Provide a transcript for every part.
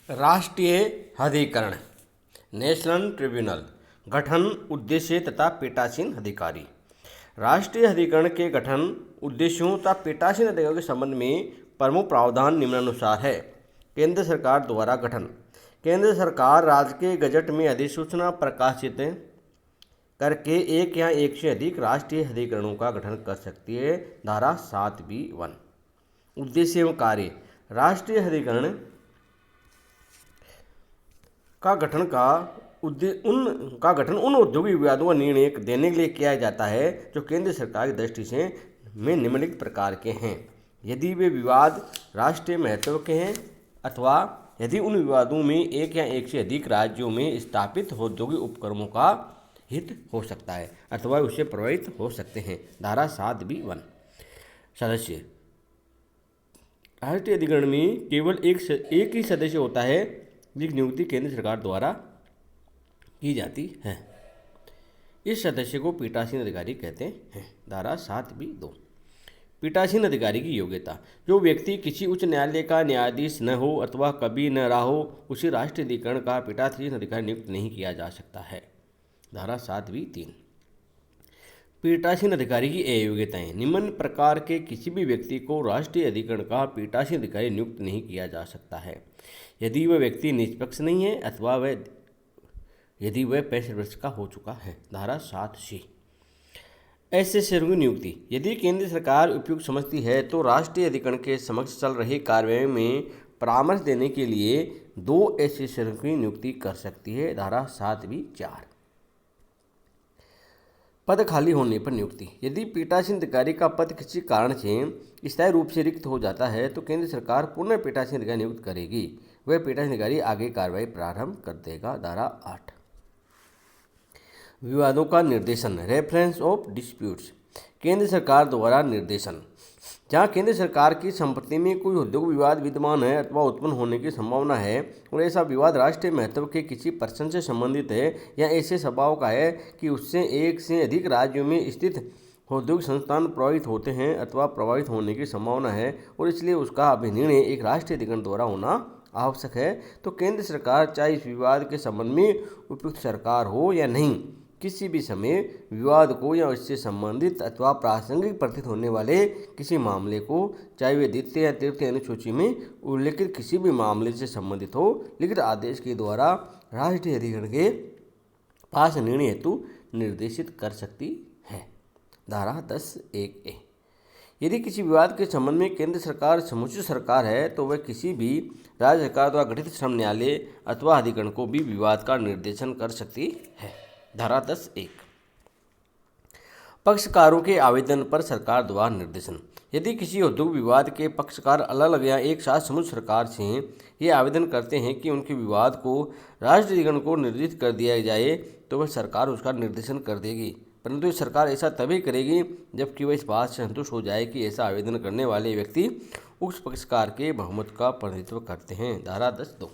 राष्ट्रीय अधिकरण national tribunal गठन, उद्देश्य तथा पीठासीन अधिकारी। राष्ट्रीय अधिकरण के गठन, उद्देश्यों तथा पीठासीन अधिकारियों के संबंध में प्रमुख प्रावधान निम्नानुसार है। केंद्र सरकार द्वारा गठन। केंद्र सरकार राज्य के गजट में अधिसूचना प्रकाशित करके एक या एक से अधिक राष्ट्रीय अधिकरणों का गठन कर सकती है। धारा 7B(1)। उद्देश्य एवं कार्य। राष्ट्रीय अधिकरण का गठन उन औद्योगिक विवादों का निर्णय देने के लिए किया जाता है जो केंद्र सरकार की दृष्टि से में निम्नलिखित प्रकार के हैं। यदि वे विवाद राष्ट्रीय महत्व के हैं अथवा यदि उन विवादों में एक या एक से अधिक राज्यों में स्थापित औद्योगिक उपक्रमों का हित हो सकता है अथवा उससे प्रभावित हो सकते हैं। धारा 7B(1)। सदस्य। राष्ट्रीय अधिकरण में केवल एक ही सदस्य होता है जिसकी नियुक्ति केंद्र सरकार द्वारा की जाती है। इस सदस्य को पीठासीन अधिकारी कहते हैं। धारा 7B(2)। पीठासीन अधिकारी की योग्यता। जो व्यक्ति किसी उच्च न्यायालय का न्यायाधीश न हो अथवा कभी न रहा हो उसे राष्ट्रीय अधिकरण का पीठासीन अधिकारी नियुक्त नहीं किया जा सकता है। धारा 7B(3)। पीठासीन अधिकारी की अयोग्यताएं। निम्न प्रकार के किसी भी व्यक्ति को राष्ट्रीय अधिकरण का पीठासीन अधिकारी नियुक्त नहीं किया जा सकता है यदि वह व्यक्ति निष्पक्ष नहीं है अथवा यदि वह 65 वर्ष का हो चुका है। धारा 7C। ऐसे शेयरों की नियुक्ति। यदि केंद्र सरकार उपयुक्त समझती है तो राष्ट्रीय अधिकरण के समक्ष चल रही कार्यवाही में परामर्श देने के लिए 2 ऐसे शेयरों की नियुक्ति कर सकती है। धारा 7B(4)। पद खाली होने पर नियुक्ति। यदि पीठासीन अधिकारी का पद किसी कारण से स्थायी रूप से रिक्त हो जाता है तो केंद्र सरकार पुनः पीठासीन अधिकारी नियुक्त करेगी। वह पीठासीन अधिकारी आगे कार्रवाई प्रारंभ कर देगा। धारा 8। विवादों का निर्देशन। Reference of disputes. केंद्र सरकार द्वारा निर्देशन। जहाँ केंद्र सरकार की संपत्ति में कोई उद्योग विवाद विद्यमान है अथवा उत्पन्न होने की संभावना है और ऐसा विवाद राष्ट्रीय महत्व के किसी प्रश्न से संबंधित है या ऐसे स्वभाव का है कि उससे एक से अधिक राज्यों में स्थित औद्योगिक संस्थान प्रभावित होते हैं अथवा प्रभावित होने की संभावना है और इसलिए उसका अभिनिर्णय एक राष्ट्रीय अधिकरण द्वारा होना आवश्यक है, तो केंद्र सरकार चाहे इस विवाद के संबंध में उपयुक्त सरकार हो या नहीं, किसी भी समय विवाद को या इससे संबंधित अथवा प्रासंगिक प्रतीत होने वाले किसी मामले को, चाहे वे द्वितीय या तृतीय अनुसूची में उल्लेखित किसी भी मामले से संबंधित हो, लिखित आदेश के द्वारा राष्ट्रीय अधिकरण के पास निर्णय हेतु निर्देशित कर सकती है। धारा 10(1)(a)। यदि किसी विवाद के संबंध में केंद्र सरकार समुचित सरकार है तो वह किसी भी राज्य सरकार द्वारा गठित श्रम न्यायालय अथवा अधिकरण को भी विवाद का निर्देशन कर सकती है। धारा 10(1)। पक्षकारों के आवेदन पर सरकार द्वारा निर्देशन। यदि किसी उद्योग विवाद के पक्षकार अलग अलग या एक साथ समुचित सरकार से ये आवेदन करते हैं कि उनके विवाद को राष्ट्रीय अधिकरण को निर्देशित कर दिया जाए तो वह सरकार उसका निर्देशन कर देगी, परंतु सरकार ऐसा तभी करेगी जबकि वह इस बात से संतुष्ट हो जाए कि ऐसा आवेदन करने वाले व्यक्ति उस पक्षकार के बहुमत का प्रतिनिधित्व करते हैं। धारा 10(2)।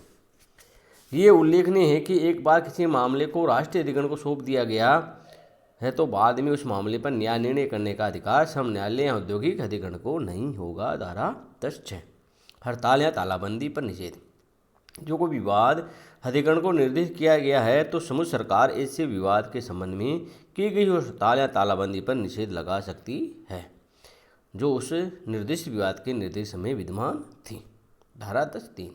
ये उल्लेखनीय है कि एक बार किसी मामले को राष्ट्रीय अधिकरण को सौंप दिया गया है तो बाद में उस मामले पर न्याय निर्णय करने का अधिकार श्रम न्यायालय या औद्योगिक अधिकरण को नहीं होगा। धारा 10(6). हड़ताल या तालाबंदी पर निषेध। जो कोई विवाद अधिकरण को निर्देशित किया गया है तो समुचित सरकार ऐसे विवाद के संबंध में की गई हड़ताल या तालाबंदी पर निषेध लगा सकती है जो उस निर्दिष्ट विवाद के निर्देश में विद्यमान थी। धारा 10(3).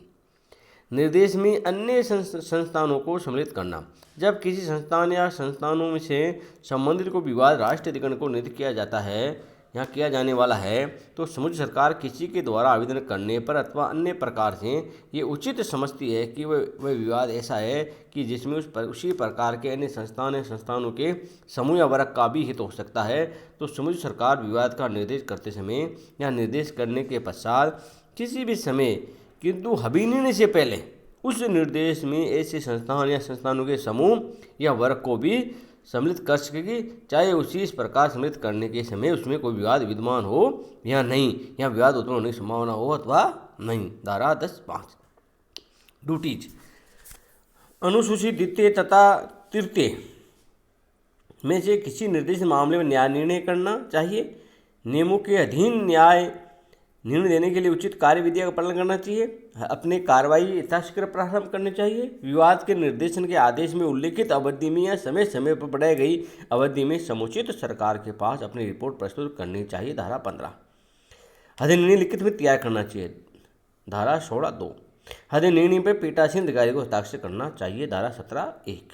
निर्देश में अन्य संस्थानों को सम्मिलित करना। जब किसी संस्थान या संस्थानों में से संबंधित को विवाद राष्ट्रीय अधिकरण को निर्देशित किया जाता है या किया जाने वाला है तो समुचित सरकार किसी के द्वारा आवेदन करने पर अथवा अन्य प्रकार से ये उचित समझती है कि वह विवाद ऐसा है कि जिसमें उसी प्रकार के अन्य संस्थान या संस्थानों के समूह या वर्ग का भी हित हो सकता है, तो समुचित सरकार विवाद का निर्देश करते समय या निर्देश करने के पश्चात किसी भी समय किंतु अभिनिर्णय से पहले उस निर्देश में ऐसे संस्थान या संस्थानों के समूह या वर्ग को भी सम्मिलित कर सकेगी, चाहे उसी इस प्रकार सम्मिलित करने के समय उसमें कोई विवाद विद्यमान हो या नहीं, या विवाद उत्पन्न होने की संभावना हो अथवा नहीं। धारा 10(5). ड्यूटीज। अनुसूची द्वितीय तथा तृतीय में से किसी निर्दिष्ट मामले में न्याय निर्णय करना चाहिए। नियमों के अधीन न्याय निर्णय देने के लिए उचित कार्यविधि का पालन करना चाहिए, अपने कार्रवाई यथाशीघ्र प्रारंभ करनी चाहिए, विवाद के निर्देशन के आदेश में उल्लिखित अवधि में या समय समय पर बढ़ाई गई अवधि में समुचित सरकार के पास अपनी रिपोर्ट प्रस्तुत करनी चाहिए। धारा 15। अधिनिर्णय लिखित में तैयार करना चाहिए। धारा 16(2). अधिनिर्णय पर पीठासीन अधिकारी को हस्ताक्षर करना चाहिए। धारा 17(1).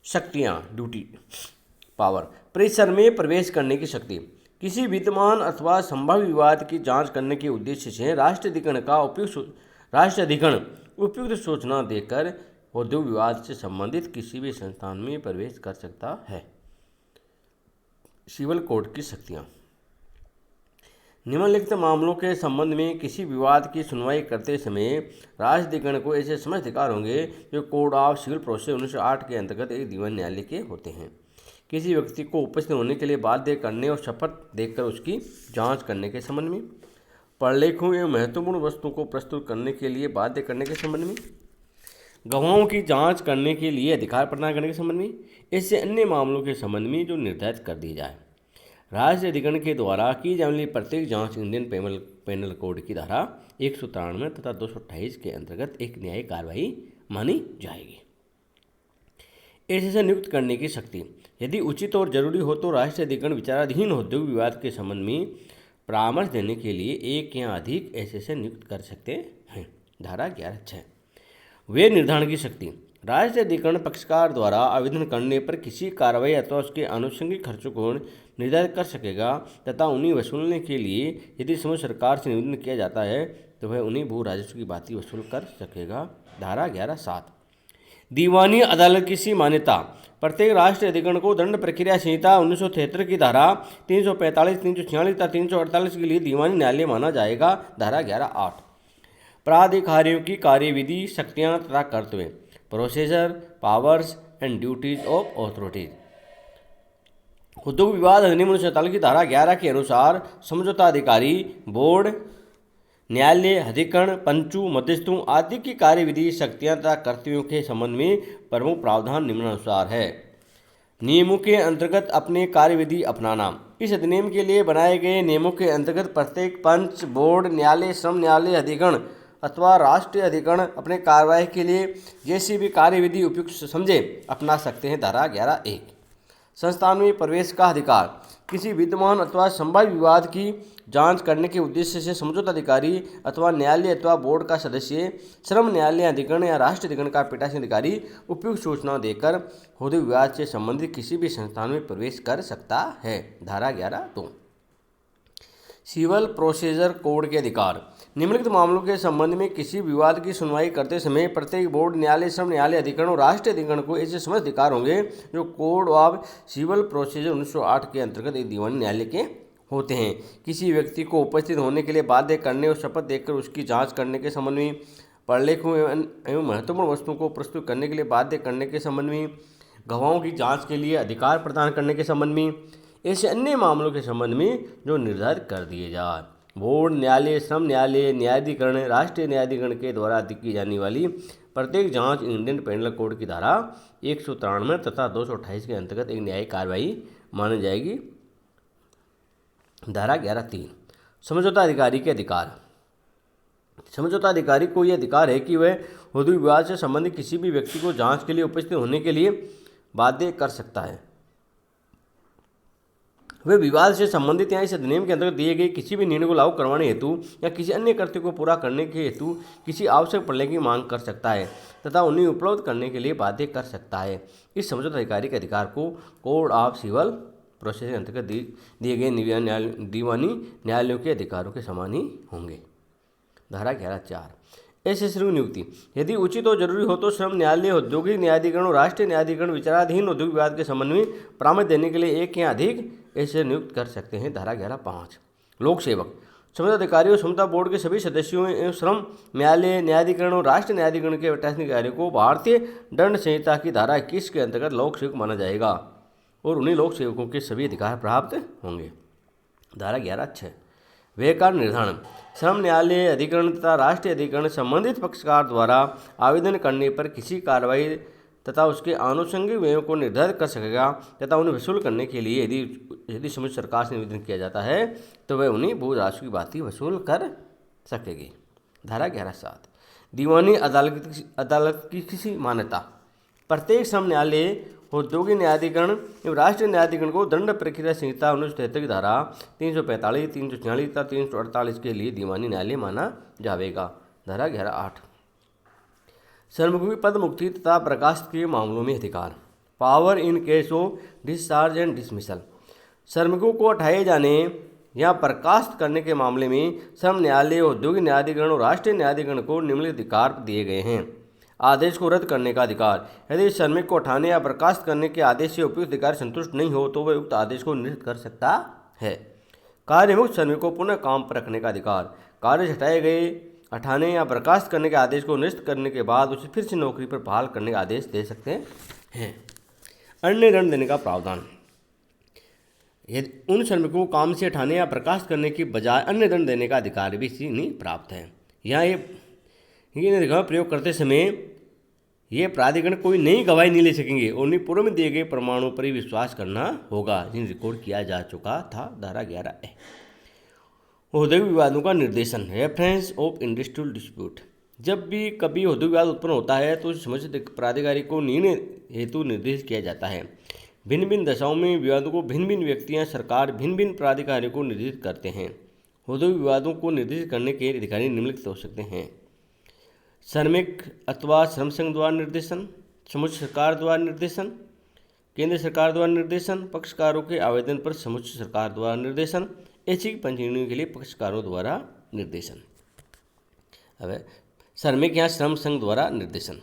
शक्तियाँ, ड्यूटी, पावर। परिसर में प्रवेश करने की शक्ति। किसी विद्यमान अथवा संभावित विवाद की जांच करने के उद्देश्य से राष्ट्राधिकरण उपयुक्त सूचना देकर औद्योगिक विवाद से संबंधित किसी भी संस्थान में प्रवेश कर सकता है। सिविल कोर्ट की शक्तियाँ। निम्नलिखित मामलों के संबंध में किसी विवाद की सुनवाई करते समय राष्ट्राधिकरण को ऐसे समस्त अधिकार होंगे जो कोड ऑफ सिविल प्रोसेस 1908 के अंतर्गत एक दीवानी न्यायालय के होते हैं। किसी व्यक्ति को उपस्थित होने के लिए बाध्य करने और शपथ देकर उसकी जांच करने के संबंध में, प्रलेखों एवं महत्वपूर्ण वस्तुओं को प्रस्तुत करने के लिए बाध्य करने के संबंध में, गवाहों की जांच करने के लिए अधिकार प्रदान करने के संबंध में, ऐसे अन्य मामलों के संबंध में जो निर्धारित कर दी जाए। राष्ट्राधिकरण के द्वारा की जाने वाली प्रत्येक जांच इंडियन पेनल कोड की धारा 193 तथा 228 के अंतर्गत एक न्यायिक कार्रवाई मानी जाएगी। एसएसए नियुक्त करने की शक्ति। यदि उचित और जरूरी हो तो राष्ट्राधिकरण विचाराधीन औद्योगिक विवाद के संबंध में परामर्श देने के लिए एक या अधिक एसएसए नियुक्त कर सकते हैं। धारा 11(6). वे निर्धारण की शक्ति। राष्ट्राधिकरण पक्षकार द्वारा आवेदन करने पर किसी कार्रवाई अथवा उसके आनुषंगिक खर्चों को निर्धारित कर सकेगा तथा उन्हें वसूलने के लिए यदि समय सरकार से निवेदन किया जाता है तो वह उन्हें भू राजस्व की भांति वसूल कर सकेगा। धारा 11(7). दीवानी अदालत की मान्यता। प्रत्येक राष्ट्रीय अधिकरण को दंड प्रक्रिया संहिता 1973 की धारा 345, 346 तथा 348 के लिए दीवानी न्यायालय माना जाएगा। धारा 11(8). प्राधिकारियों की कार्यविधि, शक्तियाँ तथा कर्तव्य। Procedure, powers and duties of authorities. उद्योग विवाद अधिनियम 1947 की धारा 11 के अनुसार समझौता अधिकारी, बोर्ड, न्यायालय, अधिकरण, पंचों, मध्यस्थों आदि की कार्यविधि, शक्तियाँ तथा कर्तव्यों के संबंध में प्रमुख प्रावधान निम्नानुसार है। नियमों के अंतर्गत अपने कार्यविधि अपनाना। इस अधिनियम के लिए बनाए गए नियमों के अंतर्गत प्रत्येक पंच, बोर्ड, न्यायालय, श्रम न्यायालय, अधिकरण अथवा राष्ट्रीय अधिकरण अपने कार्यवाही के लिए जैसी भी कार्यविधि उपयुक्त समझे अपना सकते हैं। धारा 11(1). संस्थान में प्रवेश का अधिकार। किसी विद्यमान अथवा संभावित विवाद की जांच करने के उद्देश्य से समझौता अधिकारी अथवा न्यायालय अथवा बोर्ड का सदस्य, श्रम न्यायालय, अधिकरण या राष्ट्रीय अधिकरण का पीठासीन अधिकारी उपयुक्त सूचना देकर औद्योगिक विवाद से संबंधित किसी भी संस्थान में प्रवेश कर सकता है। धारा 11(2). सिविल प्रोसीजर कोड के अधिकार। निम्नलिखित मामलों के संबंध में किसी विवाद की सुनवाई करते समय प्रत्येक बोर्ड, न्यायालय, श्रम न्यायालय, अधिकरण और राष्ट्रीय अधिकरण को ऐसे समस्त अधिकार होंगे जो कोड ऑफ सिविल प्रोसीजर 1908 के अंतर्गत एक दीवानी न्यायालय के होते हैं। किसी व्यक्ति को उपस्थित होने के लिए बाध्य करने और शपथ देकर उसकी जांच करने के संबंध में, प्रलेखों एवं महत्वपूर्ण वस्तुओं को प्रस्तुत करने के लिए बाध्य करने के संबंध में, गवाहों की जांच के लिए अधिकार प्रदान करने के संबंध में, ऐसे अन्य मामलों के संबंध में जो निर्धारित कर दिए जाए। बोर्ड, न्यायालय, श्रम न्यायालय, न्यायाधिकरण, राष्ट्रीय न्यायाधिकरण के द्वारा की जाने वाली प्रत्येक जांच इंडियन पेनल कोड की धारा 193 तथा 228 के अंतर्गत एक न्यायिक कार्रवाई मानी जाएगी। धारा 11(3). समझौता अधिकारी के अधिकार। समझौता अधिकारी को यह अधिकार है कि वह औद्योगिक विवाद से संबंधित किसी भी व्यक्ति को जांच के लिए उपस्थित होने के लिए बाध्य कर सकता है। वे विवाद से संबंधित या इस अधिनियम के अंतर्गत दिए गए किसी भी निर्णय को लागू करवाने हेतु या किसी अन्य कर्तव्य को पूरा करने के हेतु किसी आवश्यक प्रलेख की मांग कर सकता है तथा उन्हें उपलब्ध करने के लिए बाध्य कर सकता है। इस समझौता अधिकारी के अधिकार को कोड ऑफ सिविल प्रोसेस के अंतर्गत दिए गए दीवानी न्यायालयों के अधिकारों के समान ही होंगे। धारा 11(4). एसएसए नियुक्ति। यदि उचित और जरूरी हो तो श्रम न्यायालय, औद्योगिक न्यायाधिकरण और राष्ट्रीय न्यायाधिकरण विचाराधीन औद्योगिक विवाद के संबंध में परामर्श देने के लिए एक या अधिक एसएसए नियुक्त कर सकते हैं। धारा 11(5). लोक सेवक। समझौता अधिकारी और समझौता बोर्ड के सभी सदस्यों एवं श्रम न्यायालय, न्यायाधिकरण और राष्ट्रीय न्यायाधिकरण के पीठासीन अधिकारियों को भारतीय दंड संहिता की धारा 21 के अंतर्गत लोक सेवक माना जाएगा और उन्हीं लोक सेवकों के सभी अधिकार प्राप्त होंगे। धारा 11(6). व्यय का निर्धारण। श्रम न्यायालय, अधिकरण तथा राष्ट्रीय अधिकरण संबंधित पक्षकार द्वारा आवेदन करने पर किसी कार्रवाई तथा उसके आनुषंगिक व्ययों को निर्धारित कर सकेगा तथा उन्हें वसूल करने के लिए यदि समुचित सरकार से निवेदन किया जाता है तो वह उन्हीं भू राशि की भांति वसूल कर सकेगी। धारा 11(7) दीवानी अदालत की किसी मान्यता। प्रत्येक श्रम न्यायालय, औद्योगिक न्यायाधिकरण एवं राष्ट्रीय न्यायाधिकरण को दंड प्रक्रिया संहिता 1973 की धारा 345, 346 तथा 348 के लिए दीवानी न्यायालय माना जाएगा। धारा 11(8) श्रमिकों की पद मुक्ति तथा बर्खास्त के मामलों में अधिकार। Power in case of discharge and dismissal. श्रमिकों को हटाए जाने या बर्खास्त करने के मामले में श्रम न्यायालय, औद्योगिक न्यायाधिकरण और राष्ट्रीय न्यायाधिकरण को निम्नलिखित अधिकार दिए गए हैं। आदेश को रद्द करने का अधिकार। यदि श्रमिक को हटाने या बर्खास्त करने के आदेश से उपयुक्त अधिकारी संतुष्ट नहीं हो तो वह उक्त आदेश को निरस्त कर सकता है। कार्यमुक्त श्रमिक को पुनः काम पर रखने का अधिकार। कार्य से हटाए गए, हटाने या बर्खास्त करने के आदेश को निरस्त करने के बाद उसे फिर से नौकरी पर बहाल करने का आदेश दे सकते हैं। अन्य दंड देने का प्रावधान। यदि उन श्रमिकों को काम से हटाने या बर्खास्त करने की बजाय अन्य दंड देने का अधिकार भी इसी नहीं प्राप्त है। यहाँ ये अधिकार प्रयोग करते समय ये प्राधिकरण कोई नई गवाही नहीं ले सकेंगे और उन्हें पूर्व में दिए गए प्रमाणों पर ही विश्वास करना होगा जिन रिकॉर्ड किया जा चुका था। धारा 11(a) औद्योगिक विवादों का निर्देशन। Reference of industrial dispute. जब भी कभी औद्योगिक विवाद उत्पन्न होता है तो संबंधित प्राधिकारी को निर्णय हेतु निर्देश किया जाता है। भिन्न भिन्न दशाओं में विवादों को भिन्न भिन्न व्यक्तियां, सरकार भिन्न भिन्न प्राधिकारियों को निर्देशित करते हैं। औद्योगिक विवादों को निर्देशित करने के अधिकारी निम्नलिखित हो सकते हैं। श्रमिक अथवा श्रम संघ द्वारा निर्देशन, समुचित सरकार द्वारा निर्देशन, केंद्र सरकार द्वारा निर्देशन, पक्षकारों के आवेदन पर समुचित सरकार द्वारा निर्देशन, ऐच्छिक पंजीकरण के लिए पक्षकारों द्वारा निर्देशन। अब श्रमिक या श्रम संघ द्वारा निर्देशन।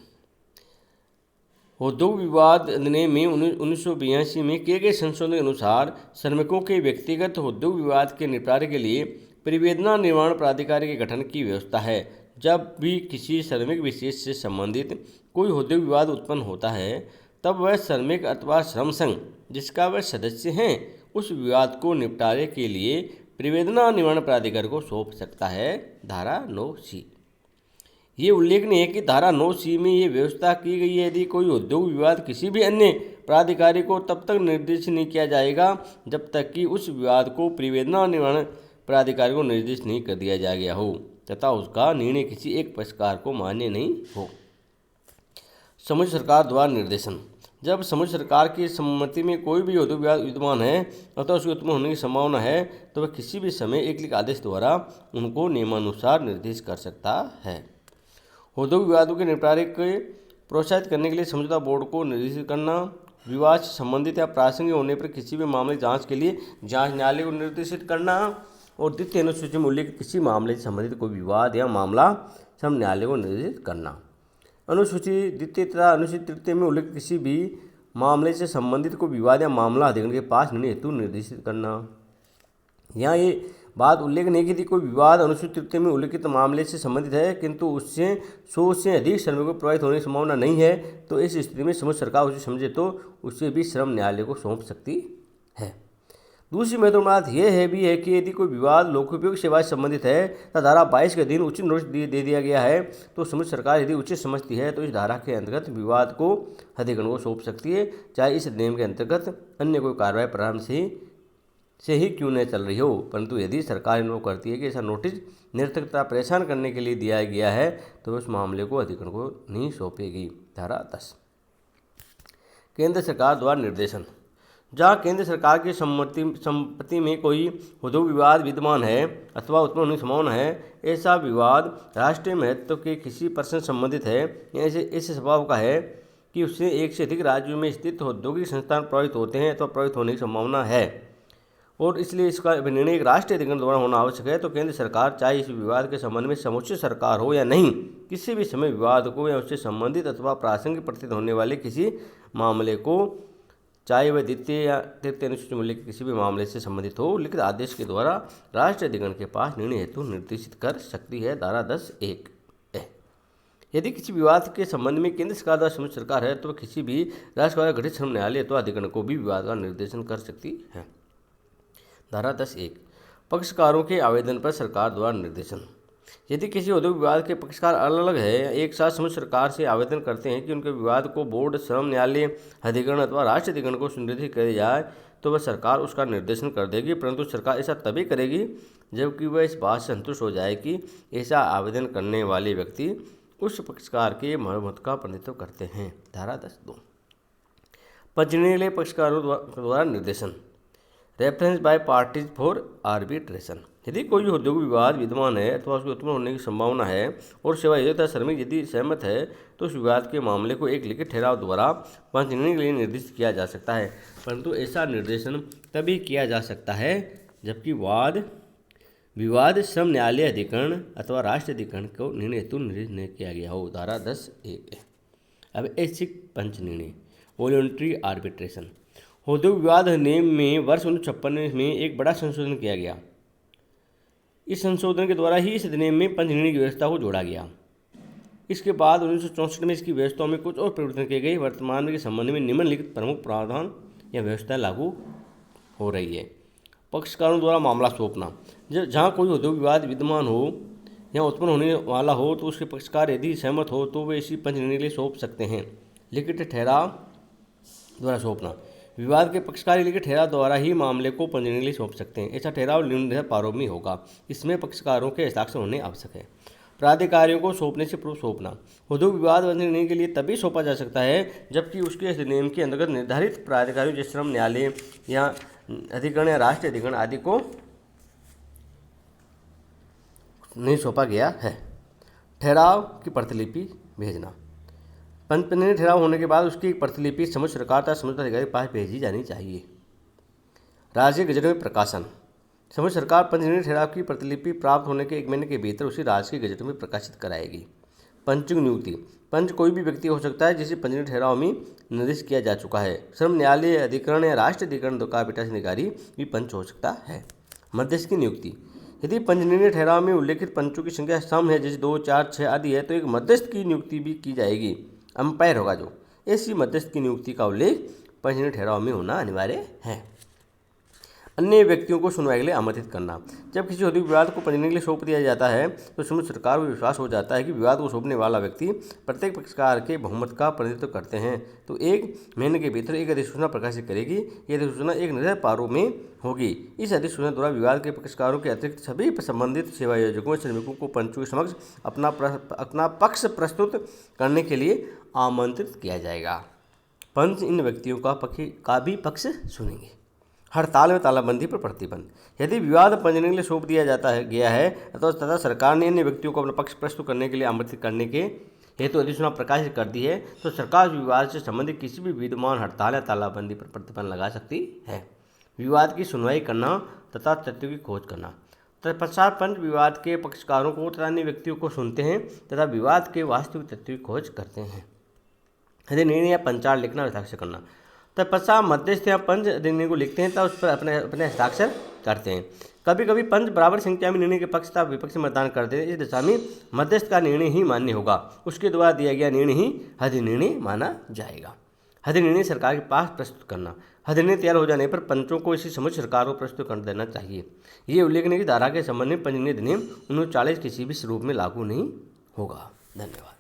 औद्योगिक विवाद अधिनियम में 1982 में किए गए संशोधन के अनुसार श्रमिकों के व्यक्तिगत औद्योगिक विवाद के निपटारे के लिए परिवेदना निर्माण प्राधिकारी के गठन की व्यवस्था है। जब भी किसी श्रमिक विशेष से संबंधित कोई औद्योगिक विवाद उत्पन्न होता है तब वह श्रमिक अथवा श्रम संघ जिसका वह सदस्य हैं उस विवाद को निपटारे के लिए परिवेदना निर्माण प्राधिकारी को सौंप सकता है। धारा 9(c). ये उल्लेखनीय है कि धारा 9(c) में ये व्यवस्था की गई है यदि कोई उद्योग विवाद किसी भी अन्य प्राधिकारी को तब तक निर्देशित नहीं किया जाएगा जब तक कि उस विवाद को परिवेदना निर्माण प्राधिकारी को निर्देशित नहीं कर दिया जा गया हो तथा उसका निर्णय किसी एक पक्षकार को मान्य नहीं हो। समुचित सरकार द्वारा निर्देशन। जब समुचित सरकार की सम्मति में कोई भी औद्योगिक विवाद विद्यमान है अथवा उसके उत्पन्न होने की संभावना है तो वह किसी भी समय एक लिखित आदेश द्वारा उनको नियमानुसार निर्देशित कर सकता है। औद्योगिक विवादों के निपटारे को प्रोत्साहित करने के लिए समझौता बोर्ड को निर्देशित करना। विवाद से संबंधित या प्रासंगिक होने पर किसी भी मामले जांच के लिए जांच न्यायालय को निर्देशित करना। और द्वितीय अनुसूची में उल्लिखित किसी मामले से संबंधित कोई विवाद या मामला श्रम न्यायालय को निर्देशित करना। अनुसूची द्वितीय तथा अनुसूची तृतीय में उल्लिखित किसी भी मामले से संबंधित कोई विवाद या मामला अधिकरण के पास निर्णय हेतु निर्देशित करना। यहाँ ये बात उल्लेख नहीं की थी कोई विवाद अनुसूची तृतीय में उल्लिखित मामले से संबंधित है किंतु उससे 100 से अधिक श्रमिकों को प्रभावित होने की संभावना नहीं है तो इस स्थिति में समुचित सरकार उसे समझे तो उसे भी श्रम न्यायालय को सौंप सकती है। दूसरी महत्वपूर्ण बात यह है कि यदि कोई विवाद लोकोपयोगी सेवा से संबंधित है तथा धारा 22 के अधीन उचित नोटिस दे दिया गया है तो समुचित सरकार यदि उचित समझती है तो इस धारा के अंतर्गत विवाद को अधिकरण को सौंप सकती है, चाहे इस अधिनियम के अंतर्गत अन्य कोई कार्रवाई प्रारंभ से ही क्यों न चल रही हो। परंतु यदि सरकार इनको करती है कि ऐसा नोटिस निरर्थकता परेशान करने के लिए दिया गया है तो उस मामले को अधिकरण को नहीं सौंपेगी। धारा 10 केंद्र सरकार द्वारा निर्देशन। जहाँ केंद्र सरकार की सम्मति में कोई औद्योगिक विवाद विद्यमान है अथवा उत्पन्न होने की संभावना है, ऐसा विवाद राष्ट्रीय महत्व के किसी प्रश्न से संबंधित है या ऐसे स्वभाव का है कि उससे एक से अधिक राज्यों में स्थित औद्योगिक संस्थान प्रभावित होते हैं अथवा प्रभावित होने की संभावना है और इसलिए इसका निर्णय एक राष्ट्रीय अधिकरण द्वारा होना आवश्यक है, तो केंद्र सरकार चाहे इस विवाद के संबंध में समुचित सरकार हो या नहीं किसी भी समय विवाद को या उससे संबंधित अथवा प्रासंगिक प्रतीत होने वाले किसी मामले को, चाहे वह द्वितीय या तृतीय अनुसूची मूल्य के किसी भी मामले से संबंधित हो, लिखित आदेश के द्वारा राष्ट्रीय अधिकरण के पास निर्णय हेतु निर्देशित कर सकती है। धारा 10(1)(a) यदि किसी विवाद के संबंध में केंद्र सरकार द्वारा समुचित सरकार है तो वह किसी भी राज्य द्वारा गठित श्रम न्यायालय अथवा अधिकरण को भी विवाद का निर्देशन कर सकती है। धारा 10(1) पक्षकारों के आवेदन पर सरकार द्वारा निर्देशन। यदि किसी औद्योगिक विवाद के पक्षकार अलग अलग है, एक साथ समुचित सरकार से आवेदन करते हैं कि उनके विवाद को बोर्ड, श्रम न्यायालय, अधिकरण अथवा राष्ट्रीय अधिकरण को सुनिश्चित किया जाए, तो वह सरकार उसका निर्देशन कर देगी। परंतु सरकार ऐसा तभी करेगी जबकि वह इस बात से संतुष्ट हो जाए कि ऐसा आवेदन करने वाले व्यक्ति उस पक्षकार के मत का प्रतिनिधित्व करते हैं। धारा 10(2) पंचनिर्णय पक्षकारों द्वारा निर्देशन, reference by parties for arbitration. यदि कोई औद्योगिक विवाद विद्यमान है अथवा उसके उत्पन्न होने की संभावना है और सेवायोजक तथा श्रमिक यदि सहमत है, तो उस विवाद के मामले को एक लिखित ठहराव द्वारा पंचनिर्णय के लिए निर्दिष्ट किया जा सकता है। परंतु ऐसा निर्देशन तभी किया जा सकता है जबकि विवाद श्रम न्यायालय, अधिकरण अथवा राष्ट्रीय अधिकरण को निर्णय हेतु निर्णय किया गया हो। धारा 10(1). अब ऐच्छिक पंचनिर्णय, वॉलंटरी आर्बिट्रेशन। औद्योगिक विवाद अधिनियम में वर्ष 1956 में एक बड़ा संशोधन किया गया। इस संशोधन के द्वारा ही इस अधिनियम में पंचनिर्णय की व्यवस्था को जोड़ा गया। इसके बाद 1964 में इसकी व्यवस्थाओं में कुछ और परिवर्तन किए गए। वर्तमान में के संबंध में निम्नलिखित प्रमुख प्रावधान या व्यवस्था लागू हो रही है। पक्षकारों द्वारा मामला सौंपना, जहाँ कोई औद्योगिक विवाद विद्यमान हो या उत्पन्न होने वाला हो, तो उसके पक्षकार यदि सहमत हो तो वे इसी पंचनिर्णय के लिए सौंप सकते हैं। लिखित ठहराव द्वारा सौंपना, विवाद के पक्षकार लिखित ठहराव द्वारा ही मामले को पंचनिर्णय के लिए सौंप सकते हैं। ऐसा ठहराव निर्धारित प्रारूप में होगा। इसमें पक्षकारों के हस्ताक्षर होने आवश्यक है। प्राधिकारियों को सौंपने से पूर्व सौंपना, औद्योगिक विवाद पंचनिर्णय के लिए तभी सौंपा जा सकता है जबकि उसके अधिनियम के अंतर्गत निर्धारित प्राधिकारियों जैसे श्रम न्यायालय या अधिकरण या राष्ट्रीय अधिकरण आदि को नहीं सौंपा गया है। ठहराव की प्रतिलिपि भेजना, पंचनिर्णय ठहराव होने के बाद उसकी एक प्रतिलिपि समुचित सरकार तथा समुचित अधिकारी के पास भेजी जानी चाहिए। राष्ट्रीय गजट में प्रकाशन, समुचित सरकार पंचनिर्णय ठहराव की प्रतिलिपि प्राप्त होने के 1 महीने के भीतर उसी राष्ट्रीय गजट में प्रकाशित कराएगी। पंचों की नियुक्ति, पंच कोई भी व्यक्ति हो सकता है जिसे पंचनिर्णय ठहराव में निर्दिष्ट किया जा चुका है। श्रम न्यायालय, अधिकरण या राष्ट्रीय अधिकरण का पीठासीन अधिकारी भी पंच हो सकता है। मध्यस्थ की नियुक्ति, यदि पंचनिर्णय ठहराव में उल्लेखित पंचों की संख्या सम है, जैसे 2, 4, 6 आदि है, तो एक मध्यस्थ की नियुक्ति भी की जाएगी। अंपायर होगा जो। ऐसी मध्यस्थ की नियुक्ति का उल्लेख पंचनिर्णय ठहराव में होना अनिवार्य है। अन्य व्यक्तियों को सुनवाई के लिए आमंत्रित करना, जब किसी औद्योगिक विवाद को पंचनिर्णय के लिए सौंप दिया जाता है तो समुचित सरकार को विश्वास हो जाता है कि विवाद को सौंपने वाला व्यक्ति प्रत्येक पक्षकार के बहुमत का प्रतिनिधित्व करते हैं, तो 1 महीने के भीतर एक अधिसूचना प्रकाशित करेगी। यह अधिसूचना एक निर्धारित प्रारूप में होगी। इस अधिसूचना द्वारा विवाद के पक्षकारों के अतिरिक्त सभी संबंधित सेवायोजकों, श्रमिकों को पंचों के समक्ष अपना पक्ष प्रस्तुत करने के लिए आमंत्रित किया जाएगा। पंच इन व्यक्तियों का भी पक्ष सुनेंगे। हड़ताल में तालाबंदी पर प्रतिबंध, यदि विवाद पंचनिर्णय के लिए सौंप दिया गया है तथा सरकार ने अन्य व्यक्तियों को अपना पक्ष प्रस्तुत करने के लिए आमंत्रित करने के हेतु अधिसूचना प्रकाशित कर दी है, तो सरकार विवाद से संबंधित किसी भी विद्यमान हड़ताल या तालाबंदी पर प्रतिबंध लगा सकती है। विवाद की सुनवाई करना तथा तथ्यों की खोज करना, तत्पश्चात पंच विवाद के पक्षकारों को तथा अन्य व्यक्तियों को सुनते हैं तथा विवाद के वास्तविक तथ्यों की खोज करते हैं। यदि निर्णय या पंचांग लिखना और हस्ताक्षर करना, तत्पश्चात मध्यस्थ या पंच निर्णय को लिखते हैं तथा उस पर अपने हस्ताक्षर करते हैं। कभी कभी पंच बराबर संख्या में निर्णय के पक्ष तथा विपक्ष में मतदान करते हैं। इस दशा में मध्यस्थ का निर्णय ही मान्य होगा। उसके द्वारा दिया गया निर्णय ही अधिनिर्णय माना जाएगा। अधिनिर्णय सरकार के पास प्रस्तुत करना, अधिनिर्णय तैयार हो जाने पर पंचों को इसी समुचित सरकार को प्रस्तुत कर देना चाहिए। ये उल्लेखनीय की धारा के संबंध में पंचनिर्णय अधिनियम 1940 किसी भी स्वरूप में लागू नहीं होगा। धन्यवाद।